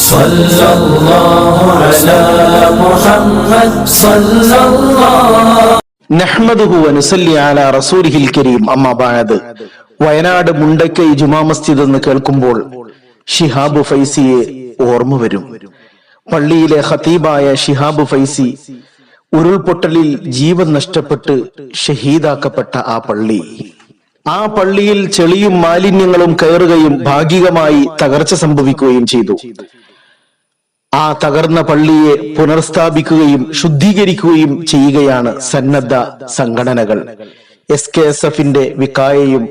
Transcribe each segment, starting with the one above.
സല്ലല്ലാഹു അലാ മുഹമ്മദ് സല്ലല്ലാഹു നഹ്മദുഹു വനുസല്ലി അലാ റസൂലിഹിൽ കരീം. അമ്മാ ബഅദ്. വയനാട് മുണ്ടക്കൈ ജുമാ മസ്ജിദ് എന്ന് കേൾക്കുമ്പോൾ ശിഹാബ് ഫൈസിയെ ഓർമ്മ വരും. പള്ളിയിലെ ഖതീബായ ശിഹാബ് ഫൈസി ഉരുൾപൊട്ടലിൽ ജീവൻ നഷ്ടപ്പെട്ട് ഷഹീദാക്കപ്പെട്ട ആ പള്ളിയിൽ ചെളിയും മാലിന്യങ്ങളും കയറുകയും ഭാഗികമായി തകർച്ച സംഭവിക്കുകയും ചെയ്തു. ആ തകർന്ന പള്ളിയെ പുനർസ്ഥാപിക്കുകയും ശുദ്ധീകരിക്കുകയും ചെയ്യുകയാണ് സന്നദ്ധ സംഘടനകൾ. SKSF-ന്റെ വിക്കായയും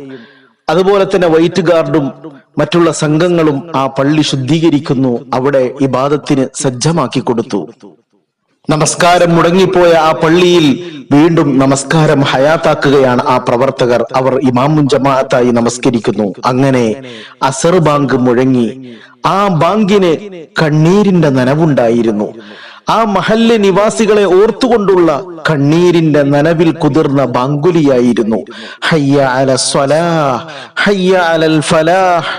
അതുപോലെ തന്നെ വൈറ്റ് ഗാർഡും മറ്റുള്ള സംഘങ്ങളും ആ പള്ളി ശുദ്ധീകരിക്കുന്നു, അവിടെ ഇബാദത്തിന് സജ്ജമാക്കി കൊടുത്തു. നമസ്കാരം മുടങ്ങിപ്പോയ ആ പള്ളിയിൽ വീണ്ടും നമസ്കാരം ഹയാത്താക്കുകയാണ് ആ പ്രവർത്തകർ. അവർ ഇമാമുൻ ജമാഅത്തായി നമസ്കരിക്കുന്നു. അങ്ങനെ അസർ ബാങ്ക് മുഴങ്ങി. ആ ബാങ്കിന് കണ്ണീരിന്റെ നനവുണ്ടായിരുന്നു. ആ മഹല്ല് നിവാസികളെ ഓർത്തുകൊണ്ടുള്ള കണ്ണീരിന്റെ നനവിൽ കുതിർന്ന ബാങ്കുലിയായിരുന്നു. ഹയ്യ അലൽ സ്വലാഹ്, ഹയ്യ അലൽ ഫലാഹ്.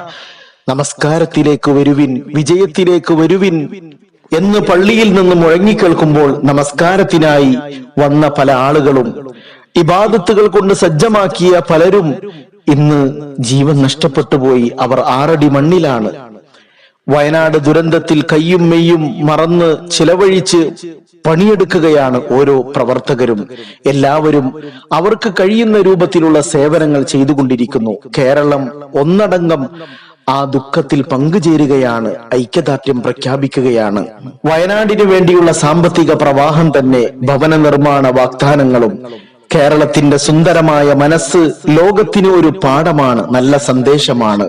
നമസ്കാരത്തിലേക്ക് വരുവിൻ, വിജയത്തിലേക്ക് വരുവിൻ എന്ന് പള്ളിയിൽ നിന്ന് മുഴങ്ങിക്കേൾക്കുമ്പോൾ നമസ്കാരത്തിനായി വന്ന പല ആളുകളും ഇബാദത്തുകൾ കൊണ്ട് സജ്ജമാക്കിയ പലരും ഇന്ന് ജീവൻ നഷ്ടപ്പെട്ടുപോയി. അവർ 6 അടി മണ്ണിലാണ്. വയനാട് ദുരന്തത്തിൽ കയ്യും മെയ്യും മറന്ന് ചിലവഴിച്ച് പണിയെടുക്കുകയാണ് ഓരോ പ്രവർത്തകരും. എല്ലാവരും അവർക്ക് കഴിയുന്ന രൂപത്തിലുള്ള സേവനങ്ങൾ ചെയ്തുകൊണ്ടിരിക്കുന്നു. കേരളം ഒന്നടങ്കം ആ ദുഃഖത്തിൽ പങ്കുചേരുകയാണ്, ഐക്യദാർഢ്യം പ്രഖ്യാപിക്കുകയാണ്. വയനാടിന് വേണ്ടിയുള്ള സാമ്പത്തിക പ്രവാഹം തന്നെ ഭവന നിർമ്മാണ വാഗ്ദാനങ്ങളും. കേരളത്തിന്റെ സുന്ദരമായ മനസ്സ് ലോകത്തിന് ഒരു പാഠമാണ്, നല്ല സന്ദേശമാണ്.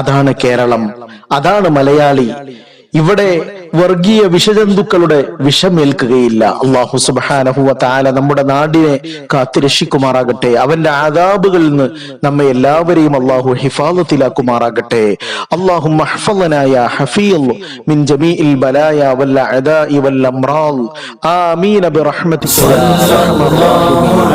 അതാണ് കേരളം, അതാണ് മലയാളി. ഇവിടെ വർഗീയ വിഷജന്തുക്കളുടെ വിഷമേൽക്കുകയില്ല. അല്ലാഹു സുബ്ഹാനഹു വ തആല നമ്മുടെ നാടിനെ കാത്തുരക്ഷിക്കുമാറാകട്ടെ. അവന്റെ അദാബുകളിൽ നിന്ന് നമ്മെ എല്ലാവരെയും അല്ലാഹു ഹിഫാളത്തിലാക്കുമാറാകട്ടെ. അല്ലാഹുമ്മ ഹഫളനാ യാ ഹഫീള് മിൻ ജമീഇൽ ബലായ വൽ അദാഇ വൽ അംറാദ്. ആമീൻ ബിറഹ്മതിക യാ അർഹമർ റഹീമീൻ.